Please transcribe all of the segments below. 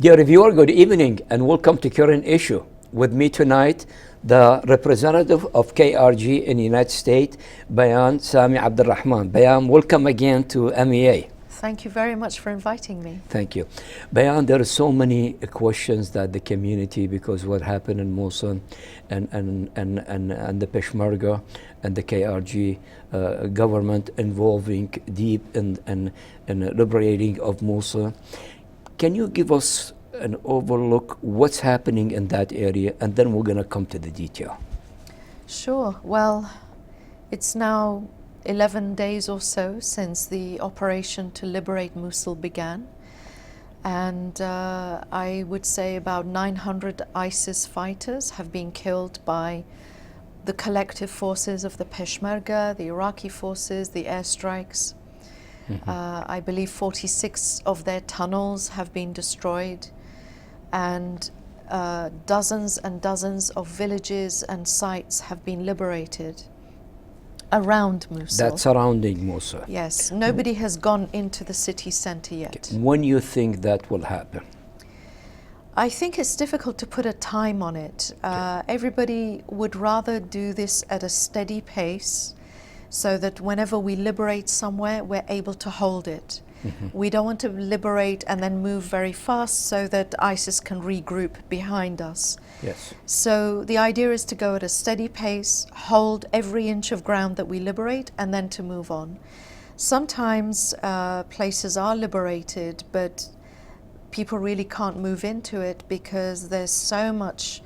Dear reviewer, good evening and welcome to Current Issue. With me tonight, the representative of KRG in the United States, Bayan, Sami, Abdul Rahman. Bayan, welcome again to MEA. Thank you very much for inviting me. Thank you. Bayan, there are so many questions that the community, because what happened in Mosul and the Peshmerga and the KRG government involving deep in liberating of Mosul. Can you give us an overlook what's happening in that area, and then we're going to come to the detail. Sure. Well, it's now 11 days or so since the operation to liberate Mosul began, and I would say about 900 ISIS fighters have been killed by the collective forces of the Peshmerga, the Iraqi forces, the airstrikes. I believe 46 of their tunnels have been destroyed, and dozens and dozens of villages and sites have been liberated around Mosul. That's surrounding Mosul. Yes, nobody has gone into the city center yet. When you think that will happen? I think it's difficult to put a time on it. Everybody would rather do this at a steady pace, so that whenever we liberate somewhere, we're able to hold it. We don't want to liberate and then move very fast so that ISIS can regroup behind us. Yes. So the idea is to go at a steady pace, hold every inch of ground that we liberate, and then to move on. Sometimes places are liberated, but people really can't move into it because there's so much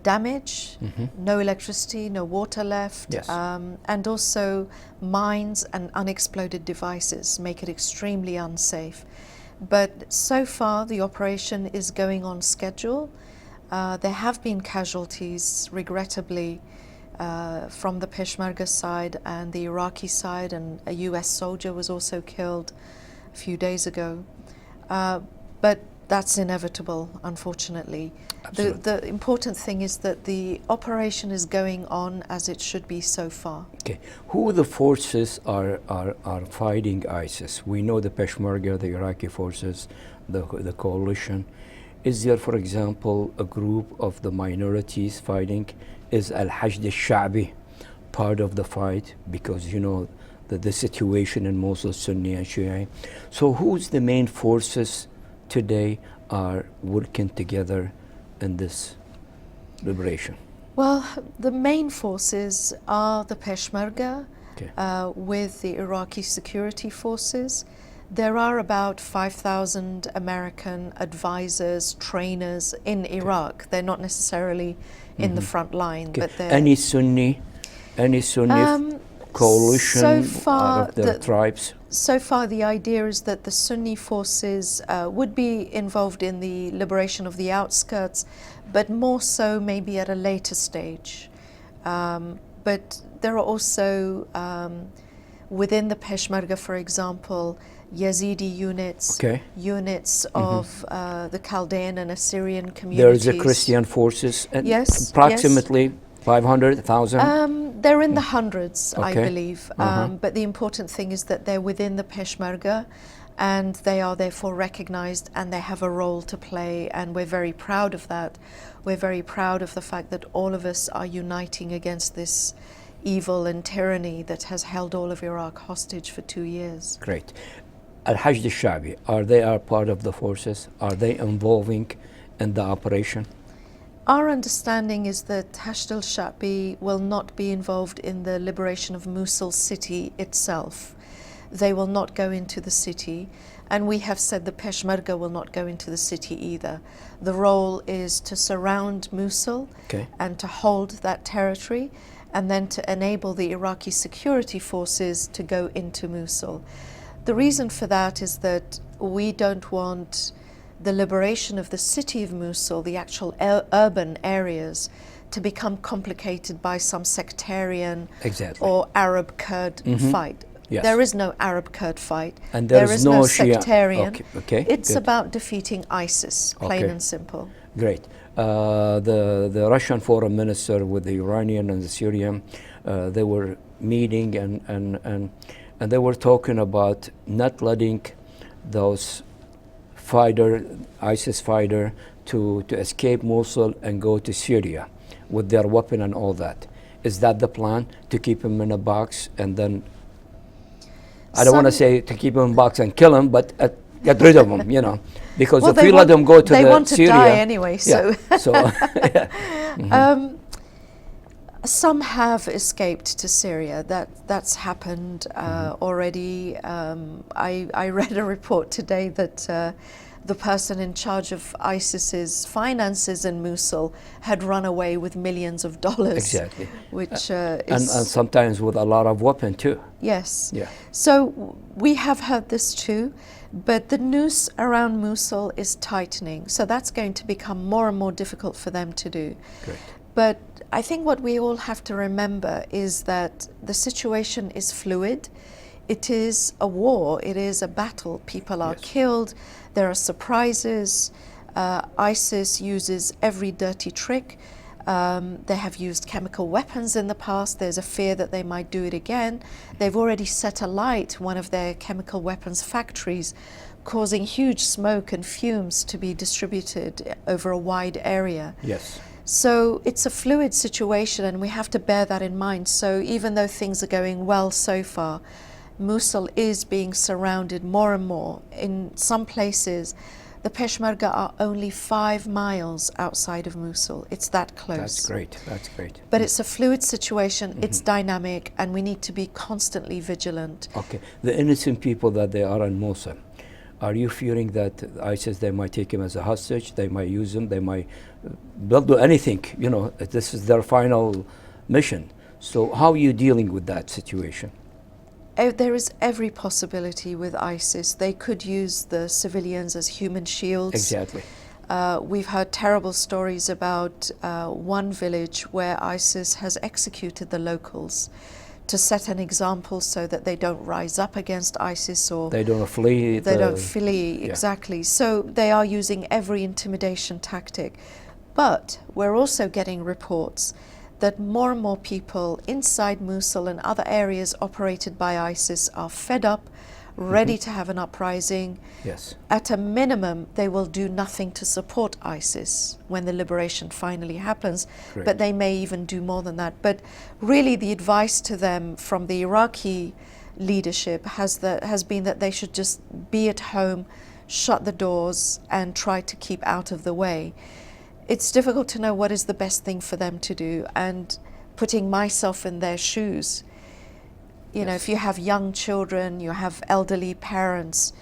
damage, no electricity, no water left, yes. And also mines and unexploded devices make it extremely unsafe. But so far the operation is going on schedule. There have been casualties, regrettably, from the Peshmerga side and the Iraqi side, and a US soldier was also killed a few days ago. But that's inevitable, unfortunately. The important thing is that the operation is going on as it should be so far. Okay. Who the forces are fighting ISIS? We know the Peshmerga, the Iraqi forces, the coalition. Is there, for example, a group of the minorities fighting? Is Al-Hashd al-Sha'bi part of the fight? Because you know the situation in Mosul, Sunni and Shia. So who's the main forces today are working together in this liberation? Well, the main forces are the Peshmerga, with the Iraqi security forces. There are about 5,000 American advisors, trainers in Iraq. They're not necessarily in the front line, but they're... Any Sunni coalition so far, out of the tribes? So far, the idea is that the Sunni forces would be involved in the liberation of the outskirts, but more so maybe at a later stage. But there are also, within the Peshmerga, for example, Yazidi units, units of the Chaldean and Assyrian communities. There is a Christian forces, and yes, approximately 500,000? They're in the hundreds, I believe. But the important thing is that they're within the Peshmerga, and they are therefore recognized, and they have a role to play, and we're very proud of that. We're very proud of the fact that all of us are uniting against this evil and tyranny that has held all of Iraq hostage for 2 years. Great. Al-Hashd al-Sha'bi, are they part of the forces? Are they involving in the operation? Our understanding is that Hashd al-Sha'bi will not be involved in the liberation of Mosul city itself. They will not go into the city, and we have said the Peshmerga will not go into the city either. The role is to surround Mosul and to hold that territory, and then to enable the Iraqi security forces to go into Mosul. The reason for that is that we don't want the liberation of the city of Mosul, the actual urban areas, to become complicated by some sectarian or Arab-Kurd fight. Yes. There is no Arab-Kurd fight. And there is no Shia. sectarian. It's good. About defeating ISIS, plain and simple. Great. The Russian foreign minister with the Iranian and the Syrian, they were meeting and they were talking about not letting those ISIS fighter to escape Mosul and go to Syria with their weapon and all that. Is that the plan, to keep him in a box and then, I don't want to say to keep him in a box and kill him, but get rid of him, you know, because well, if we let them go to they want to Syria, die anyway. So, yeah, so mm-hmm. Some have escaped to Syria. That's happened already. I read a report today that the person in charge of ISIS's finances in Mosul had run away with millions of dollars. Exactly. Which is... And sometimes with a lot of weapon too. Yes. Yeah. So we have heard this too, but the noose around Mosul is tightening. So that's going to become more and more difficult for them to do. Great. But I think what we all have to remember is that the situation is fluid. It is a war, it is a battle. People are killed, there are surprises. ISIS uses every dirty trick. They have used chemical weapons in the past. There's a fear that they might do it again. They've already set alight one of their chemical weapons factories, causing huge smoke and fumes to be distributed over a wide area. Yes. So it's a fluid situation, and we have to bear that in mind. So even though things are going well so far, Mosul is being surrounded more and more. In some places, the Peshmerga are only 5 miles outside of Mosul. It's that close. That's great. That's great. But it's a fluid situation. It's dynamic, and we need to be constantly vigilant. Okay. The innocent people that they are in Mosul, are you fearing that ISIS, they might take him as a hostage, they might use him, they'll do anything, you know, this is their final mission. So how are you dealing with that situation? There is every possibility with ISIS. They could use the civilians as human shields. Exactly. We've heard terrible stories about one village where ISIS has executed the locals to set an example so that they don't rise up against ISIS, or they don't flee. They don't flee, exactly. So they are using every intimidation tactic. But we're also getting reports that more and more people inside Mosul and other areas operated by ISIS are fed up, ready to have an uprising. Yes. At a minimum, they will do nothing to support ISIS when the liberation finally happens, but they may even do more than that. But really the advice to them from the Iraqi leadership has been that they should just be at home, shut the doors, and try to keep out of the way. It's difficult to know what is the best thing for them to do, and putting myself in their shoes, you know, if you have young children, you have elderly parents,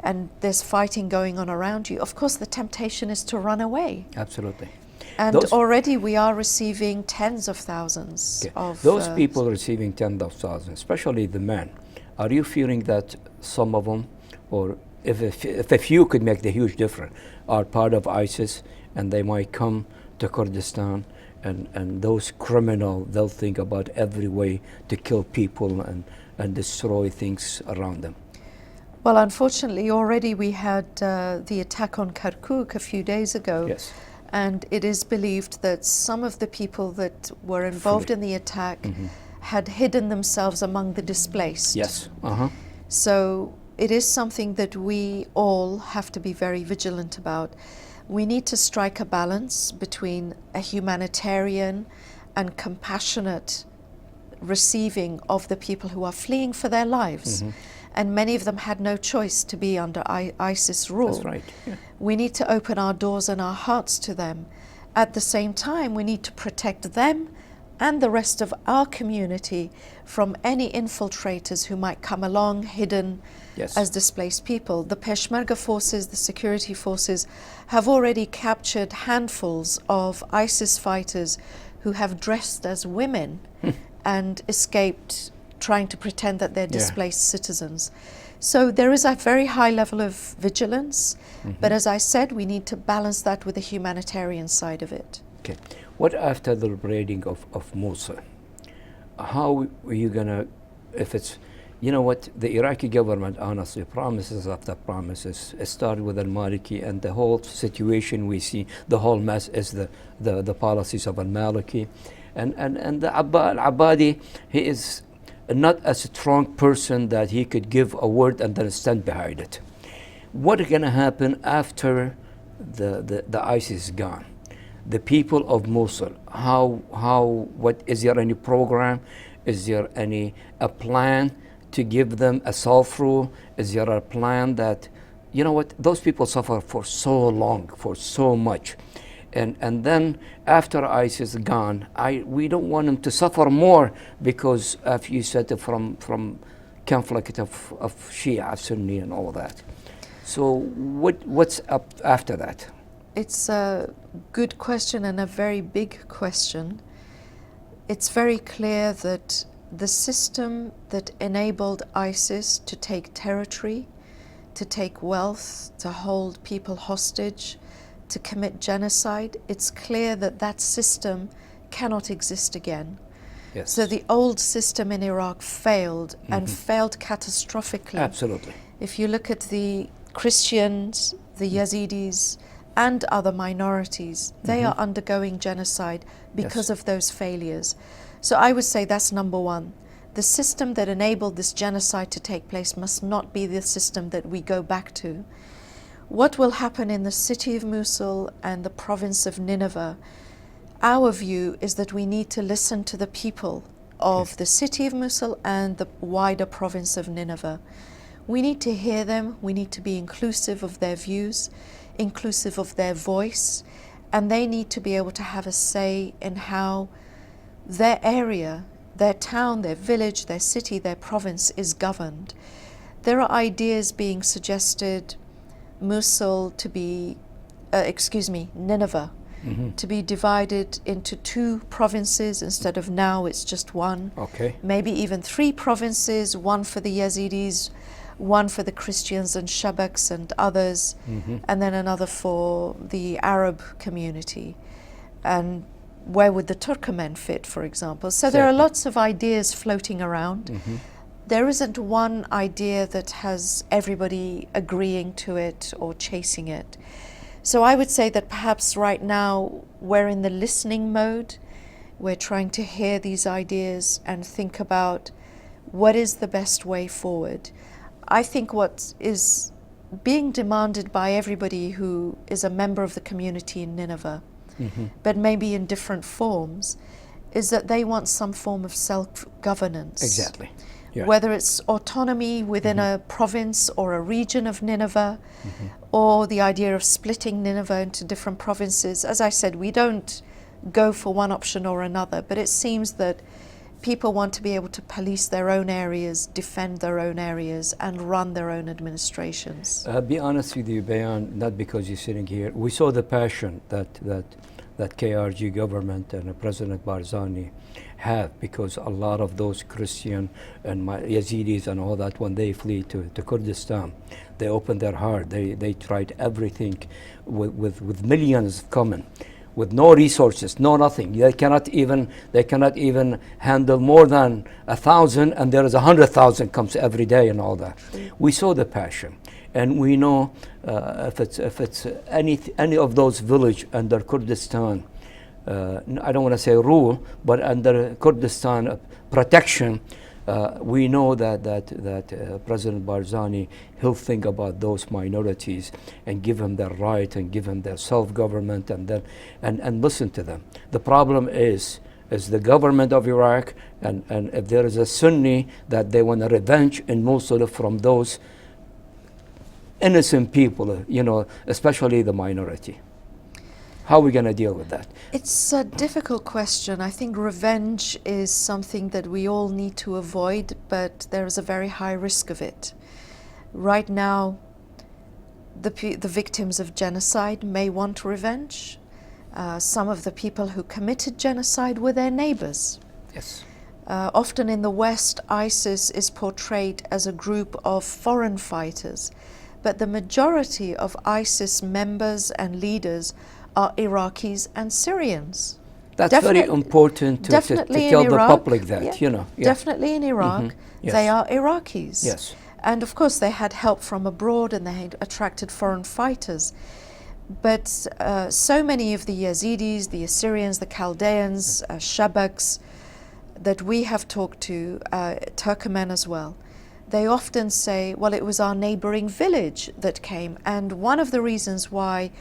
and there's fighting going on around you, of course the temptation is to run away. Absolutely. And already we are receiving tens of thousands of... Those people receiving tens of thousands, especially the men, are you fearing that some of them, or if a few could make the huge difference, are part of ISIS, and they might come to Kurdistan, and those criminals, they'll think about every way to kill people and destroy things around them? Well, unfortunately, already we had the attack on Kirkuk a few days ago. Yes. And it is believed that some of the people that were involved in the attack had hidden themselves among the displaced. Yes. So it is something that we all have to be very vigilant about. We need to strike a balance between a humanitarian and compassionate receiving of the people who are fleeing for their lives. And many of them had no choice to be under ISIS rule. That's right. Yeah. We need to open our doors and our hearts to them. At the same time, we need to protect them and the rest of our community from any infiltrators who might come along hidden as displaced people. The Peshmerga forces, the security forces, have already captured handfuls of ISIS fighters who have dressed as women and escaped, trying to pretend that they're displaced citizens. So there is a very high level of vigilance, but as I said, we need to balance that with the humanitarian side of it. Okay. What after the liberating of Mosul? How are you gonna, if it's, you know what, the Iraqi government, honestly, promises after promises. It started with al-Maliki, and the whole situation we see, the whole mess is the policies of al-Maliki. And the al-Abadi, he is not a strong person that he could give a word and then stand behind it. what is going to happen after the ISIS is gone? The people of Mosul, what is there any program? Is there a plan to give them a solve rule? Is there a plan that, you know what, those people suffer for so long, for so much. And then after ISIS is gone, we don't want them to suffer more because, as you said, from conflict of Shia, Sunni, and all that. So what's up after that? It's a good question and a very big question. It's very clear that the system that enabled ISIS to take territory, to take wealth, to hold people hostage, to commit genocide, it's clear that that system cannot exist again. Yes. So the old system in Iraq failed, and failed catastrophically. Absolutely. If you look at the Christians, the Yazidis, and other minorities, they are undergoing genocide because of those failures. So I would say that's number one. The system that enabled this genocide to take place must not be the system that we go back to. What will happen in the city of Mosul and the province of Nineveh? Our view is that we need to listen to the people of the city of Mosul and the wider province of Nineveh. We need to hear them, we need to be inclusive of their views, inclusive of their voice, and they need to be able to have a say in how their area, their town, their village, their city, their province is governed. There are ideas being suggested, Mosul to be, Nineveh, to be divided into 2 provinces instead of now it's just 1. Okay. Maybe even 3 provinces, 1 for the Yazidis, 1 for the Christians and Shabaks and others, and then another for the Arab community. And where would the Turkmen fit, for example? So there are lots of ideas floating around. There isn't one idea that has everybody agreeing to it or chasing it. So I would say that perhaps right now we're in the listening mode. We're trying to hear these ideas and think about what is the best way forward. I think what is being demanded by everybody who is a member of the community in Nineveh, but maybe in different forms, is that they want some form of self-governance. Exactly. Yeah. Whether it's autonomy within a province or a region of Nineveh, or the idea of splitting Nineveh into different provinces. As I said, we don't go for one option or another, but it seems that people want to be able to police their own areas, defend their own areas, and run their own administrations. Be honest with you, Bayan, not because you're sitting here. We saw the passion that KRG government and President Barzani have, because a lot of those Christian and Yazidis and all that, when they flee to Kurdistan, they opened their heart. They tried everything with millions coming, with no resources, no nothing. They cannot even handle more than 1,000, and there is 100,000 comes every day and all that. We saw the passion, and we know if it's any of those village under Kurdistan, I don't want to say rule, but under Kurdistan protection, we know that President Barzani, he'll think about those minorities and give them their right and give them their self-government and listen to them. The problem is the government of Iraq, and if there is a Sunni that they want a revenge in Mosul from those innocent people, especially the minority. How are we going to deal with that? It's a difficult question. I think revenge is something that we all need to avoid, but there is a very high risk of it. Right now, the victims of genocide may want revenge. Some of the people who committed genocide were their neighbors. Yes. Often in the West, ISIS is portrayed as a group of foreign fighters, but the majority of ISIS members and leaders are Iraqis and Syrians. That's very important to tell the public that, Definitely in Iraq, Yes. they are Iraqis. Yes. And of course they had help from abroad and they had attracted foreign fighters. But so many of the Yazidis, the Assyrians, the Chaldeans, Shabaks that we have talked to, Turkmen as well, they often say, well, it was our neighboring village that came. And one of the reasons why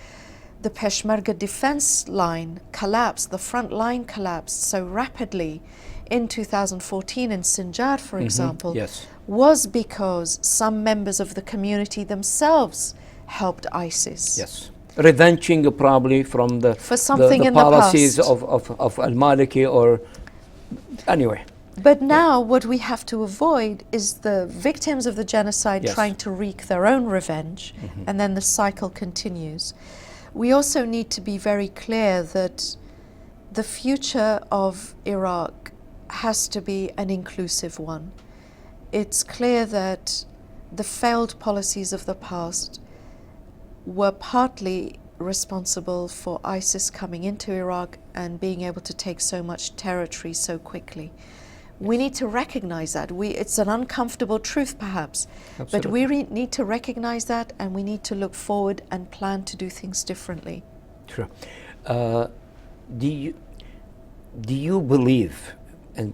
the Peshmerga defense line collapsed, the front line collapsed so rapidly in 2014 in Sinjar, for example, Yes. was because some members of the community themselves helped ISIS. Yes. Revenging probably from the, For something the in the policies past. of Al-Maliki or anyway. But now what we have to avoid is the victims of the genocide Yes. trying to wreak their own revenge, and then the cycle continues. We also need to be very clear that the future of Iraq has to be an inclusive one. It's clear that the failed policies of the past were partly responsible for ISIS coming into Iraq and being able to take so much territory so quickly. We need to recognize that. It's an uncomfortable truth, perhaps, but we need to recognize that, and we need to look forward and plan to do things differently. Sure. Do you believe, and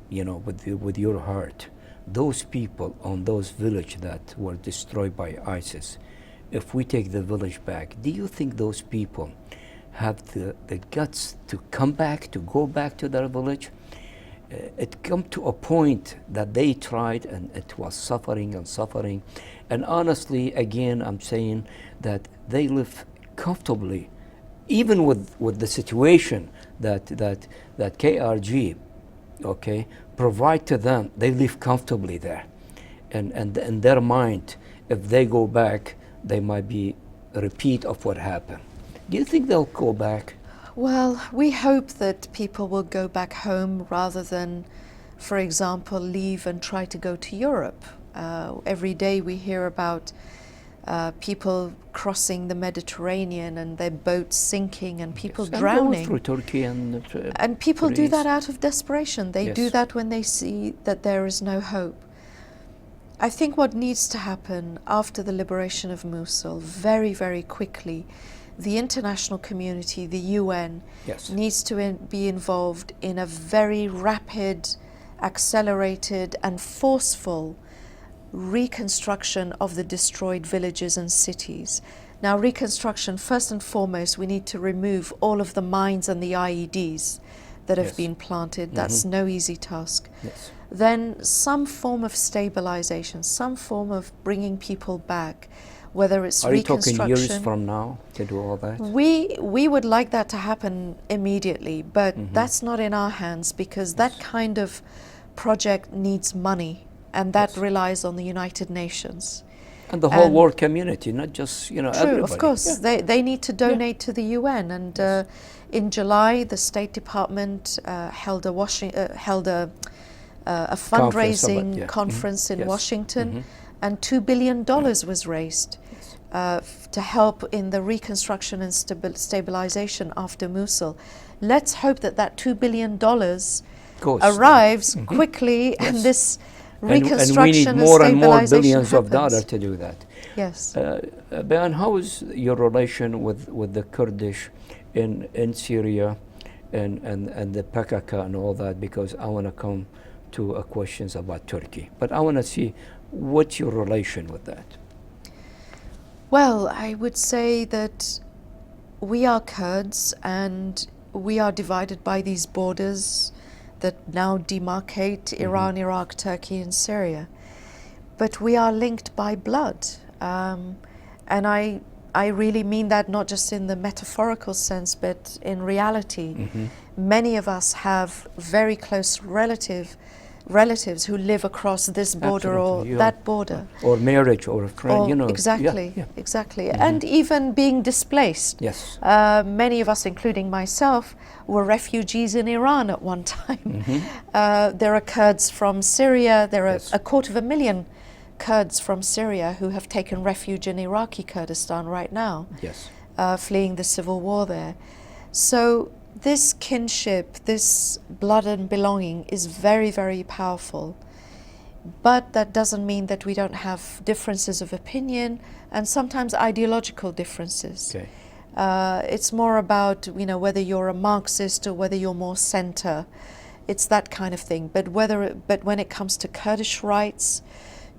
with your heart, those people on those villages that were destroyed by ISIS, if we take the village back, do you think those people have the guts to come back, to go back to their village? It come to a point that they tried and it was suffering and suffering. And honestly, again, I'm saying that they live comfortably, even with the situation that KRG, okay, provide to them. They live comfortably there. And in their mind, if they go back, they might be a repeat of what happened. Do you think they'll go back? Well, we hope that people will go back home rather than, for example, leave and try to go to Europe. Every day we hear about people crossing the Mediterranean and their boats sinking and people drowning. Through Turkey and people do Greece. that out of desperation. They Yes. do that when they see that there is no hope. I think what needs to happen after the liberation of Mosul, very, very quickly, the international community, the UN, Yes. needs to be involved in a very rapid, accelerated and forceful reconstruction of the destroyed villages and cities. Now, reconstruction, first and foremost, we need to remove all of the mines and the IEDs that have Yes. been planted. That's no easy task. Yes. Then some form of stabilization, some form of bringing people back, whether it's Are you talking reconstruction. years from now to do all that? We would like that to happen immediately, but that's not in our hands because that kind of project needs money, and that Yes. relies on the United Nations. And the whole And- world community, not just True, everybody. of course. Yeah. They need to donate to the UN, and in July, the State Department held a fundraising yeah. conference in Yes. Washington, and $2 billion was raised to help in the reconstruction and stabilization after Mosul. Let's hope that $2 billion Goes. arrives quickly, and Yes. this And we reconstruction need more and more stabilization billions of happens. dollars to do that. Yes. Bayan, how is your relation with the Kurdish in Syria and the PKK and all that? Because I want to come to questions about Turkey, but I want to see what's your relation with that. Well, I would say that we are Kurds and we are divided by these borders that now demarcate Iran, Iraq, Turkey, and Syria. But we are linked by blood. And I really mean that not just in the metaphorical sense, but in reality. Many of us have very close relatives who live across this border Absolutely, or yeah. that border. Or marriage or a friend, Exactly, Yeah. exactly. And even being displaced. Yes. Many of us, including myself, were refugees in Iran at one time. There are Kurds from Syria. There are Yes. 250,000 Kurds from Syria who have taken refuge in Iraqi Kurdistan right now, Yes. fleeing the civil war there. So this kinship, this blood and belonging is very, very powerful. But that doesn't mean that we don't have differences of opinion and sometimes ideological differences. Okay. It's more about, whether you're a Marxist or whether you're more center. It's that kind of thing. But when it comes to Kurdish rights,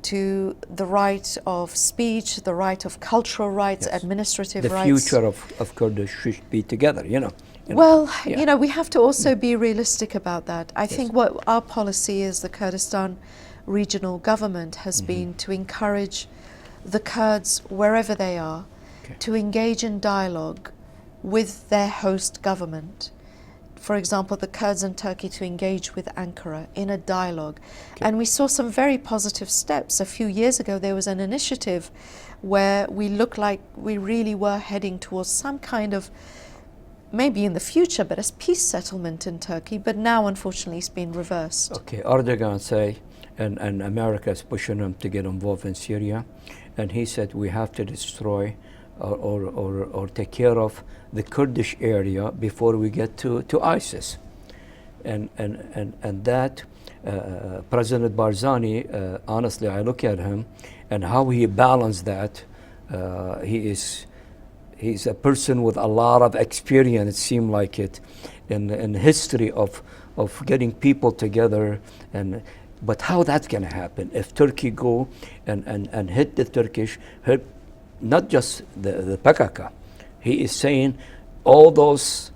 to the right of speech, the right of cultural rights, Yes. administrative The rights. future of Kurdish should be together, you know. Well, Yeah. we have to also be realistic about that. I Yes. think what our policy is, the Kurdistan regional government has Mm-hmm. been to encourage the Kurds, wherever they are, Okay. to engage in dialogue with their host government. For example, the Kurds in Turkey to engage with Ankara in a dialogue. Okay. And we saw some very positive steps. A few years ago, there was an initiative where we looked like we really were heading towards some kind of, maybe in the future, but as peace settlement in Turkey. But now, unfortunately, it's been reversed. Okay, Erdogan say, and America is pushing him to get involved in Syria, and he said we have to destroy or take care of the Kurdish area before we get to ISIS, and that President Barzani, honestly, I look at him and how he balanced that. He's a person with a lot of experience, it seemed like it, in history of getting people together. But how that's going to happen if Turkey go and hit the Turkish, hit not just the PKK. He is saying all those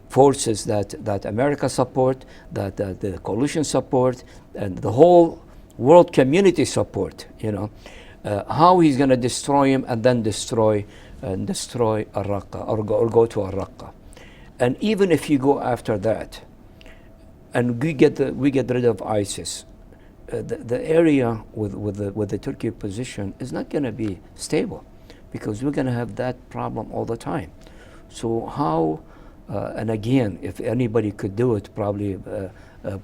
forces that America support, that the coalition support, and the whole world community support, how he's going to destroy him and then destroy Al-Raqqa or go to Al-Raqqa. And even if you go after that and we get rid of ISIS, the area with the Turkey position is not going to be stable, because we're going to have that problem all the time. So how, and again, if anybody could do it, probably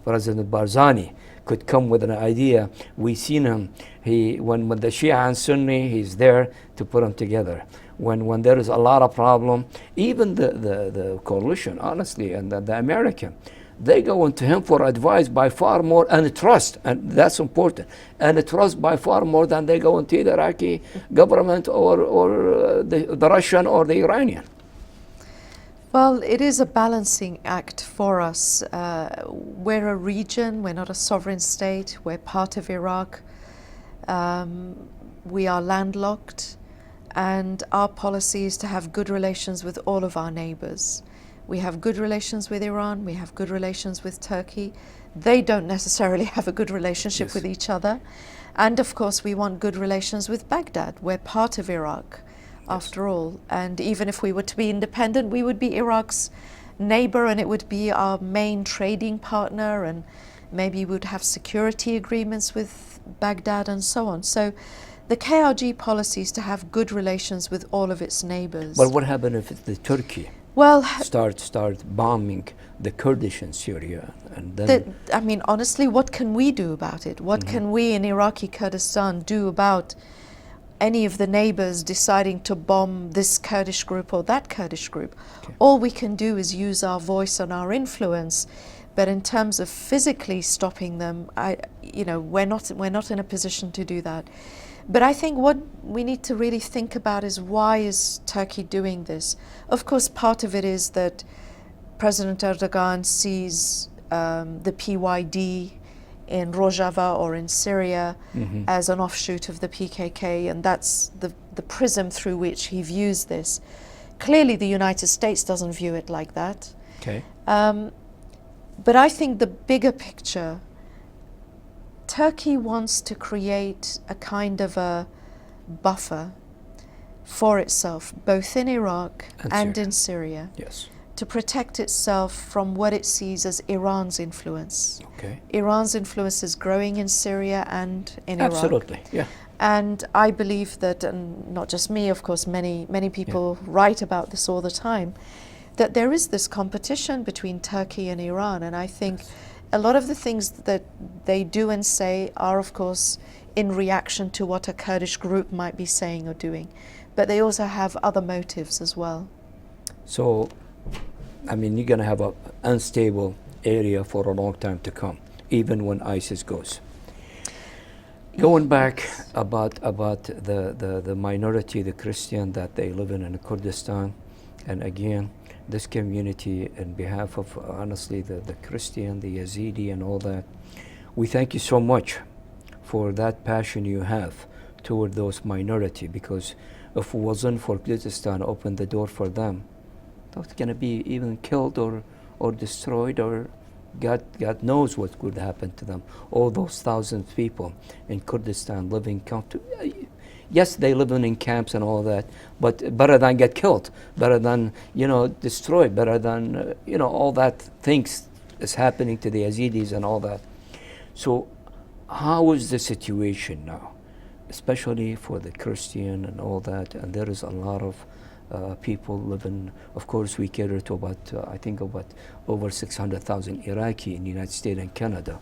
President Barzani could come with an idea. We've seen him. When the Shia and Sunni, he's there to put them together. When there is a lot of problem, even the coalition, honestly, and the American, they go into him for advice by far more, and trust, and that's important, and trust by far more than they go into the Iraqi government or the Russian or the Iranian. Well, it is a balancing act for us. We're a region, we're not a sovereign state, we're part of Iraq. We are landlocked, and our policy is to have good relations with all of our neighbors. We have good relations with Iran, we have good relations with Turkey. They don't necessarily have a good relationship Yes. with each other. And of course, we want good relations with Baghdad. We're part of Iraq, after all. And even if we were to be independent, we would be Iraq's neighbor, and it would be our main trading partner, and maybe we would have security agreements with Baghdad and so on. So the KRG policy is to have good relations with all of its neighbors. But what happens if the Turkey Well, start bombing the Kurdish in Syria, and then honestly, what can we do about it? What can we in Iraqi Kurdistan do about any of the neighbors deciding to bomb this Kurdish group or that Kurdish group? Okay. All we can do is use our voice and our influence. But in terms of physically stopping them, we're not in a position to do that. But I think what we need to really think about is, why is Turkey doing this? Of course, part of it is that President Erdogan sees the PYD in Rojava or in Syria as an offshoot of the PKK, and that's the prism through which he views this. Clearly, the United States doesn't view it like that. okay, But I think the bigger picture, Turkey wants to create a kind of a buffer for itself, both in Iraq and in Syria, yes, to protect itself from what it sees as Iran's influence. okay, Iran's influence is growing in Syria and in Iraq. absolutely, yeah. And I believe that, and not just me, of course, many people write about this all the time, that there is this competition between Turkey and Iran. And I think a lot of the things that they do and say are, of course, in reaction to what a Kurdish group might be saying or doing. But they also have other motives as well. So, you're going to have an unstable area for a long time to come, even when ISIS goes. Going back about the minority, the Christian that they live in Kurdistan, and again, this community, on behalf of, honestly, the Christian, the Yazidi, and all that, we thank you so much for that passion you have toward those minority, because if it wasn't for Kurdistan open the door for them, they're going to be even killed or destroyed, or God knows what could happen to them. All those thousands of people in Kurdistan living yes, they live in camps and all that, but better than get killed, better than, destroyed, better than, all that things is happening to the Yazidis and all that. So how is the situation now, especially for the Christian and all that? And there is a lot of people living, of course we cater to about, I think about over 600,000 Iraqi in the United States and Canada.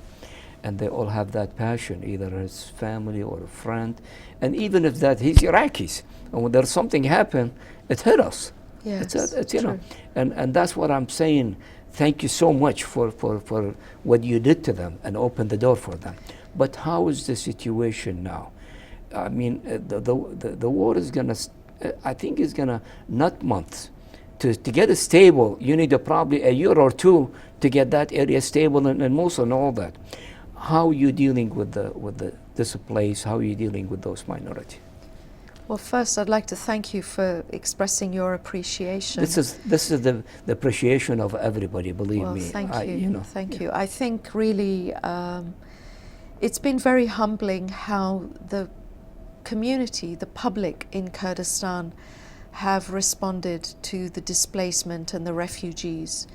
And they all have that passion, either as family or a friend. And even if that he's Iraqis, and when there's something happen, it hit us. Yes, it's and that's what I'm saying. Thank you so much for what you did to them and opened the door for them. But how is the situation now? I mean, the war is gonna, I think is gonna, not months. To get it stable, you need probably a year or two to get that area stable and Mosul and all that. How are you dealing with this place? How are you dealing with those minorities? Well, first, I'd like to thank you for expressing your appreciation. This is the appreciation of everybody. Believe me. Thank you. Thank you. I think really it's been very humbling how the community, the public in Kurdistan, have responded to the displacement and the refugees.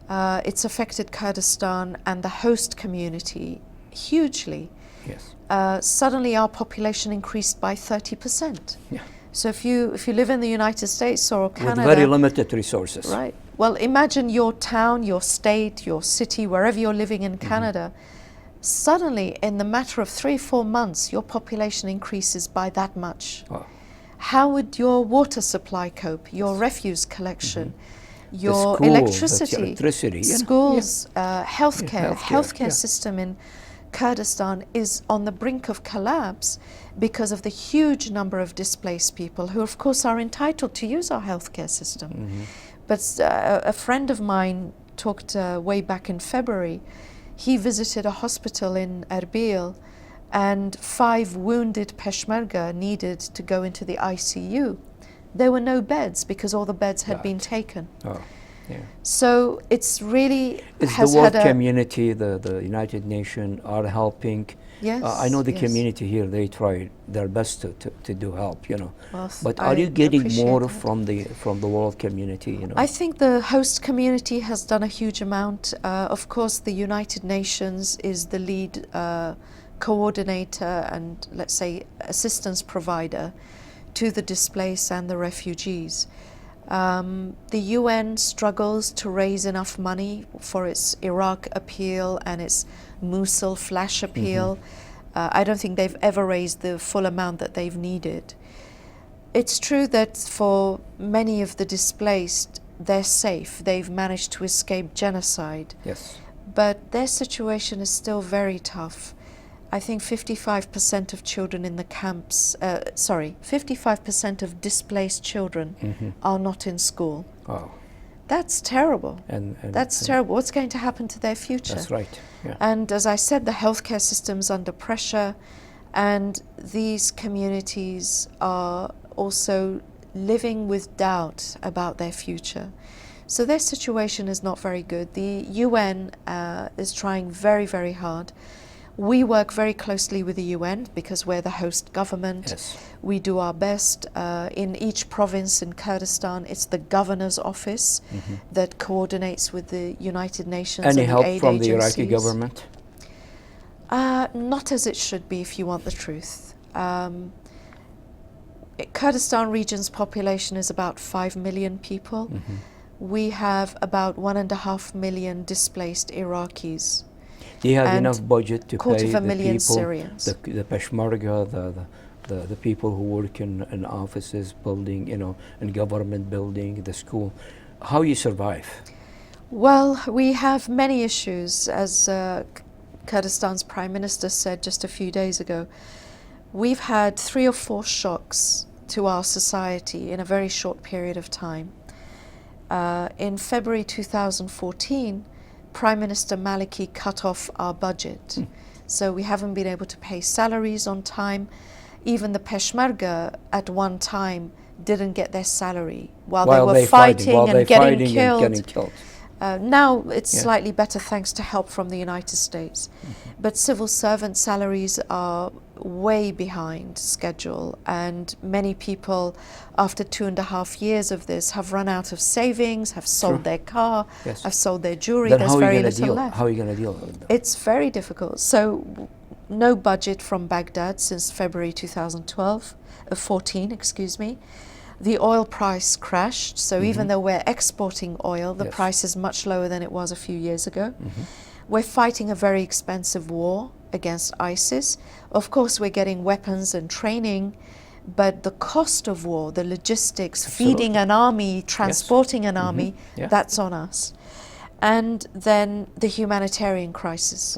It's affected Kurdistan and the host community hugely. Yes. Suddenly our population increased by 30%. Yeah. So if you live in the United States or Canada, with very limited resources. Right. Well, imagine your town, your state, your city, wherever you're living in Canada, suddenly in the matter of 3-4 months, your population increases by that much. Wow. How would your water supply cope, your refuse collection, your school, electricity, schools, healthcare system in Kurdistan is on the brink of collapse because of the huge number of displaced people who, of course, are entitled to use our healthcare system. But a friend of mine talked way back in February. He visited a hospital in Erbil, and 5 wounded Peshmerga needed to go into the ICU. There were no beds because all the beds had been taken. Oh, yeah. So it's really has the world community, the United Nations are helping. Yes. I know the community here, they try their best to do help, Well, but are you getting more that. from the world community, I think the host community has done a huge amount. Of course, the United Nations is the lead coordinator and, let's say, assistance provider to the displaced and the refugees. The UN struggles to raise enough money for its Iraq appeal and its Mosul flash appeal. I don't think they've ever raised the full amount that they've needed. It's true that for many of the displaced, they're safe. They've managed to escape genocide. Yes. But their situation is still very tough. I think 55% of children in the camps, 55% of displaced children are not in school. Wow. That's terrible. And that's terrible. What's going to happen to their future? That's right. Yeah. And as I said, the healthcare system's under pressure, and these communities are also living with doubt about their future. So their situation is not very good. The UN is trying very, very hard. We work very closely with the UN because we're the host government. Yes. We do our best. In each province in Kurdistan, it's the governor's office that coordinates with the United Nations Any and the help aid from agencies. the Iraqi government? Not as it should be, if you want the truth. Kurdistan region's population is about 5 million people. We have about 1.5 million displaced Iraqis. Do you have enough budget to pay the people, Syrians. the Peshmerga, the people who work in offices, building, in government building, the school? How you survive? Well, we have many issues, as Kurdistan's Prime Minister said just a few days ago. We've had 3 or 4 shocks to our society in a very short period of time. In February 2014, Prime Minister Maliki cut off our budget. So we haven't been able to pay salaries on time. Even the Peshmerga at one time didn't get their salary while they were fighting and getting killed. Now it's slightly better thanks to help from the United States. But civil servant salaries are way behind schedule, and many people after 2.5 years of this have run out of savings, have sold their car, have sold their jewelry. Then there's very little left. How are you going to deal with that? It's very difficult. So no budget from Baghdad since February 14, excuse me. The oil price crashed, so even though we're exporting oil, the price is much lower than it was a few years ago. We're fighting a very expensive war against ISIS. Of course, we're getting weapons and training, but the cost of war, the logistics, feeding an army, transporting an army, that's on us. And then the humanitarian crisis,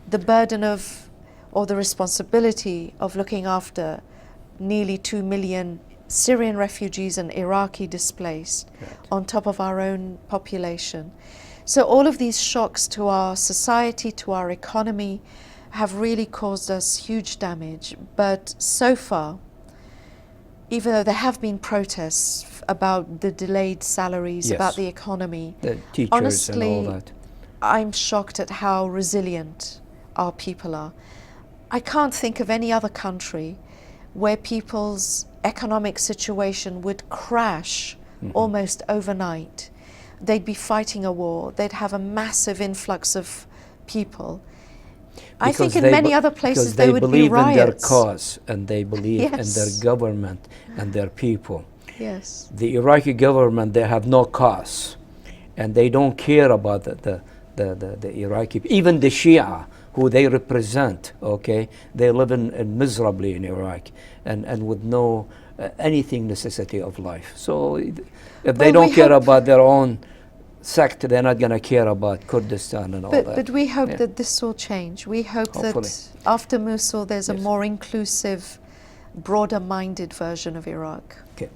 the burden of, or the responsibility of looking after nearly 2 million Syrian refugees and Iraqi displaced on top of our own population. So all of these shocks to our society, to our economy, have really caused us huge damage. But so far, even though there have been protests about the delayed salaries, about the economy, the teachers honestly, and all that, I'm shocked at how resilient our people are. I can't think of any other country where people's economic situation would crash almost overnight. They'd be fighting a war, they'd have a massive influx of people. I think in many other places there would be riots. They believe in their cause, and they believe in their government and their people. Yes. The Iraqi government, they have no cause, and they don't care about the Iraqi, even the Shia, who they represent, okay? They live in miserably in Iraq and with no anything necessity of life. So if they don't care about their own sect, they're not going to care about Kurdistan and all that. But we hope that this will change. We hope that after Mosul there's a more inclusive, broader-minded version of Iraq. Okay.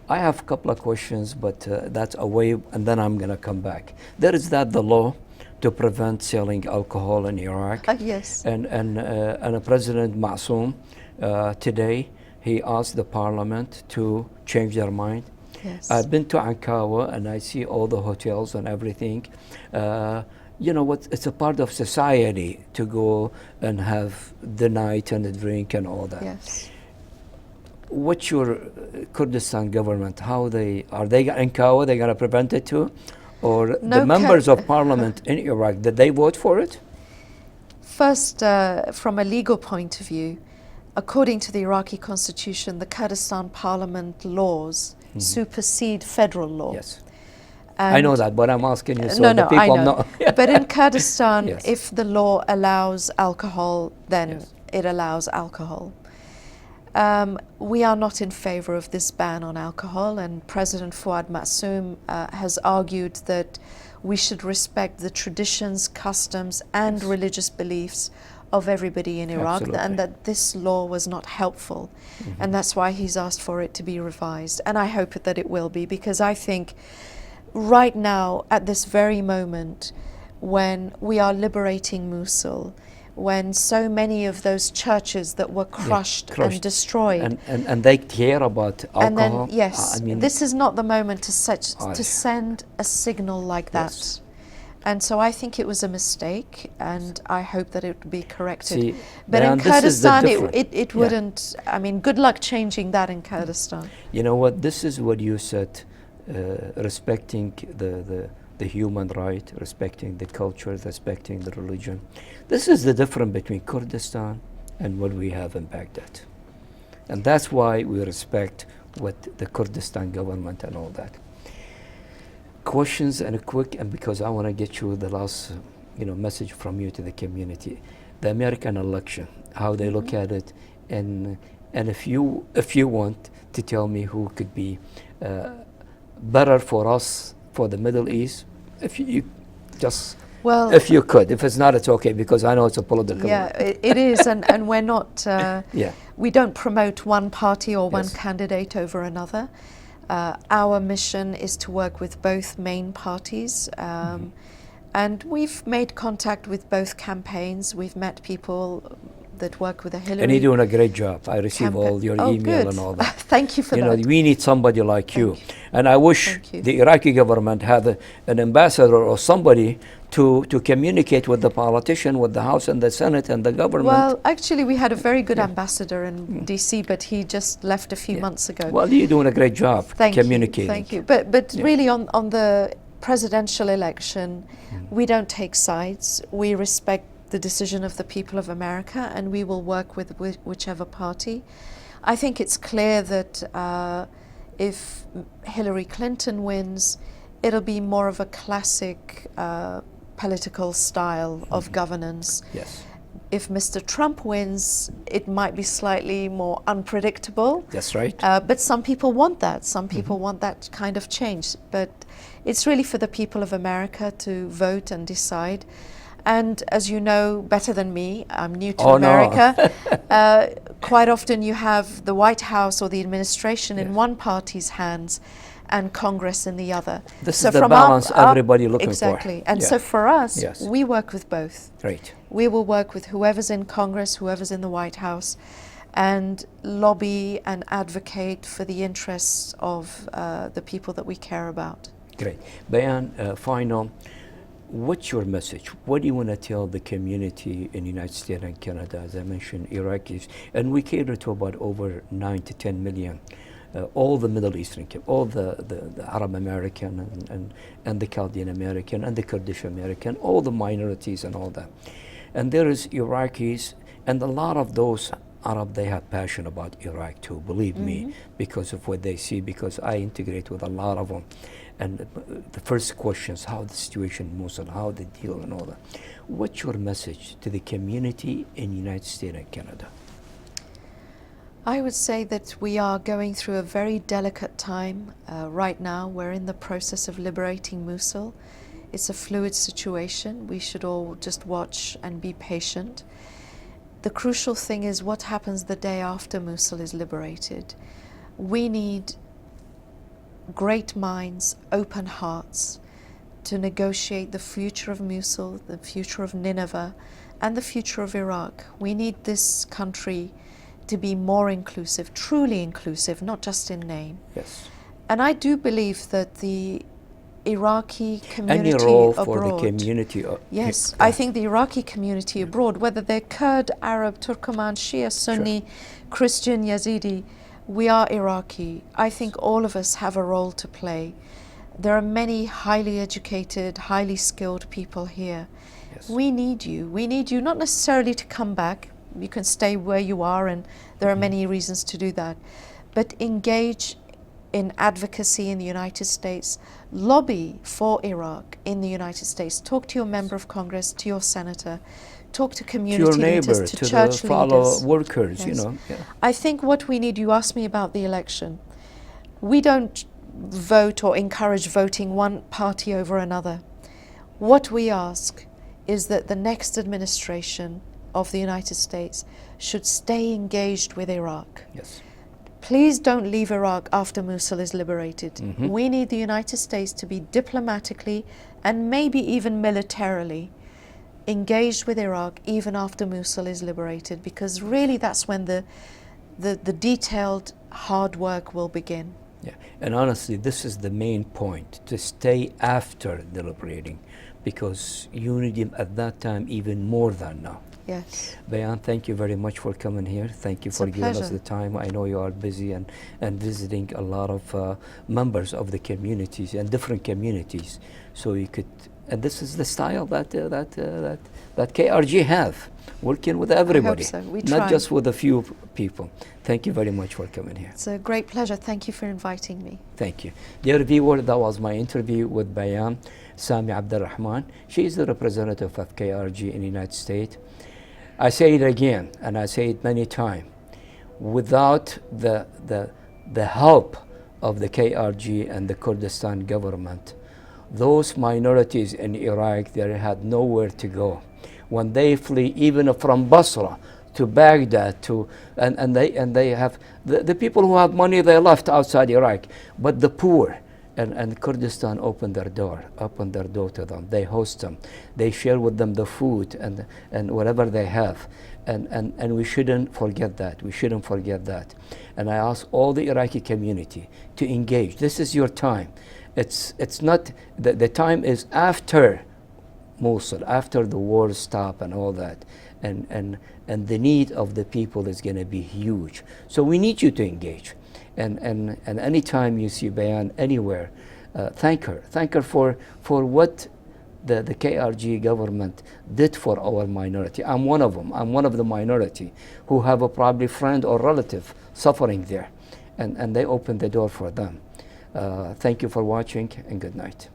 I have a couple of questions, but that's away, and then I'm going to come back. There is the law to prevent selling alcohol in Iraq. Yes. And President Massoum today, he asked the parliament to change their mind. Yes. I've been to Ankawa and I see all the hotels and everything. You know what? It's a part of society to go and have the night and the drink and all that. Yes. What's your Kurdistan government? How are they Ankawa? They're going to prevent it too? Or no, the members of parliament in Iraq, did they vote for it? First, from a legal point of view, according to the Iraqi constitution, the Kurdistan parliament laws supersede federal law. Yes. And I know that, but I'm asking you so no, the people I know. know. But in Kurdistan, if the law allows alcohol, then it allows alcohol. We are not in favor of this ban on alcohol, and President Fuad Massoum has argued that we should respect the traditions, customs, and religious beliefs of everybody in Iraq, and that this law was not helpful. And that's why he's asked for it to be revised. And I hope that it will be, because I think right now, at this very moment, when we are liberating Mosul, when so many of those churches that were crushed and destroyed. And they care about alcohol. And then, yes, I mean, this is not the moment to send a signal like that. And so I think it was a mistake, and I hope that it will be corrected. See, but in Kurdistan, it wouldn't, I mean, good luck changing that in Kurdistan. You know what, this is what you said, respecting the human right, respecting the culture, respecting the religion. This is the difference between Kurdistan and what we have in Baghdad. And that's why we respect what the Kurdistan government and all that. Questions and a quick, and because I want to get you the last message from you to the community. The American election, how they look at it, and if you want to tell me who could be better for us, for the Middle East, if you just, if you could. If it's not, it's okay, because I know it's a political. Yeah, it is, and we're not, we don't promote one party or one candidate over another. Our mission is to work with both main parties, And we've made contact with both campaigns. We've met people that work with the Hillary. And you're doing a great job. I receive all your email good. and all that. Thank you for that. We need somebody like you. And I wish Thank you. the Iraqi government had an ambassador or somebody to communicate with the politician, with the House and the Senate and the government. Well, actually, we had a very good ambassador in DC, but he just left a few months ago. Well, you're doing a great job communicating. Thank you. But really, on the presidential election, we don't take sides. We respect the decision of the people of America, and we will work with whichever party. I think it's clear that if Hillary Clinton wins, it'll be more of a classic political style of governance. Yes. If Mr. Trump wins, it might be slightly more unpredictable. That's right. But some people want that. Some people want that kind of change. But it's really for the people of America to vote and decide. And as you know better than me, I'm new to America, quite often you have the White House or the administration in one party's hands and Congress in the other. This is the balance everybody looking for. Exactly. And so for us, we work with both. Great. We will work with whoever's in Congress, whoever's in the White House, and lobby and advocate for the interests of the people that we care about. Great. Bayan, final. What's your message? What do you want to tell the community in the United States and Canada? As I mentioned, Iraqis, and we cater to about over 9 to 10 million. All the Middle Eastern, all the Arab American and the Chaldean American and the Kurdish American, all the minorities and all that. And there is Iraqis, and a lot of those Arab, they have passion about Iraq too, believe me, because of what they see, because I integrate with a lot of them. And the first questions, how the situation in Mosul, how the deal and all that. What's your message to the community in the United States and Canada? I would say that we are going through a very delicate time right now. We're in the process of liberating Mosul. It's a fluid situation. We should all just watch and be patient. The crucial thing is what happens the day after Mosul is liberated. We need great minds, open hearts to negotiate the future of Mosul, the future of Nineveh, and the future of Iraq. We need this country to be more inclusive, truly inclusive, not just in name. Yes. And I do believe that the Iraqi community Any role abroad, for the community? Yes, I think the Iraqi community abroad, whether they're Kurd, Arab, Turkoman, Shia, Sunni, Christian, Yazidi, we are Iraqi. I think all of us have a role to play. There are many highly educated, highly skilled people here. Yes. We need you. We need you not necessarily to come back. You can stay where you are, and there are many reasons to do that. But engage in advocacy in the United States. Lobby for Iraq in the United States. Talk to your member of Congress, to your senator. Talk to community to your neighbor, leaders, to church the fellow leaders. workers, Yes. you know. Yeah. I think what we need, you asked me about the election. We don't vote or encourage voting one party over another. What we ask is that the next administration of the United States should stay engaged with Iraq. Yes. Please don't leave Iraq after Mosul is liberated. We need the United States to be diplomatically and maybe even militarily engaged with Iraq even after Mosul is liberated, because really that's when the detailed hard work will begin. Yeah, and honestly, this is the main point, to stay after deliberating, because you need him at that time even more than now. Yes. Bayan, thank you very much for coming here. Thank you for giving us the time. I know you are busy and visiting a lot of members of the communities and different communities, so you could. And this is the style that KRG have, working with everybody, I hope so. We not try. just with a few people. Thank you very much for coming here. It's a great pleasure. Thank you for inviting me. Thank you. Dear viewer, that was my interview with Bayan, Sami Abdul Rahman. She is the representative of KRG in the United States. I say it again, and I say it many times, without the help of the KRG and the Kurdistan government, those minorities in Iraq, they had nowhere to go. When they flee, even from Basra to Baghdad, and they have the people who have money, they left outside Iraq, but the poor, And Kurdistan opened their door to them. They host them. They share with them the food and whatever they have. And we shouldn't forget that. We shouldn't forget that. And I ask all the Iraqi community to engage. This is your time. It's not, the time is after Mosul, after the wars stop and all that. And the need of the people is going to be huge. So we need you to engage. And anytime you see Bayan anywhere, thank her for what the KRG government did for our minority. I'm one of them. I'm one of the minority who have a probably friend or relative suffering there, and they opened the door for them. Thank you for watching, and good night.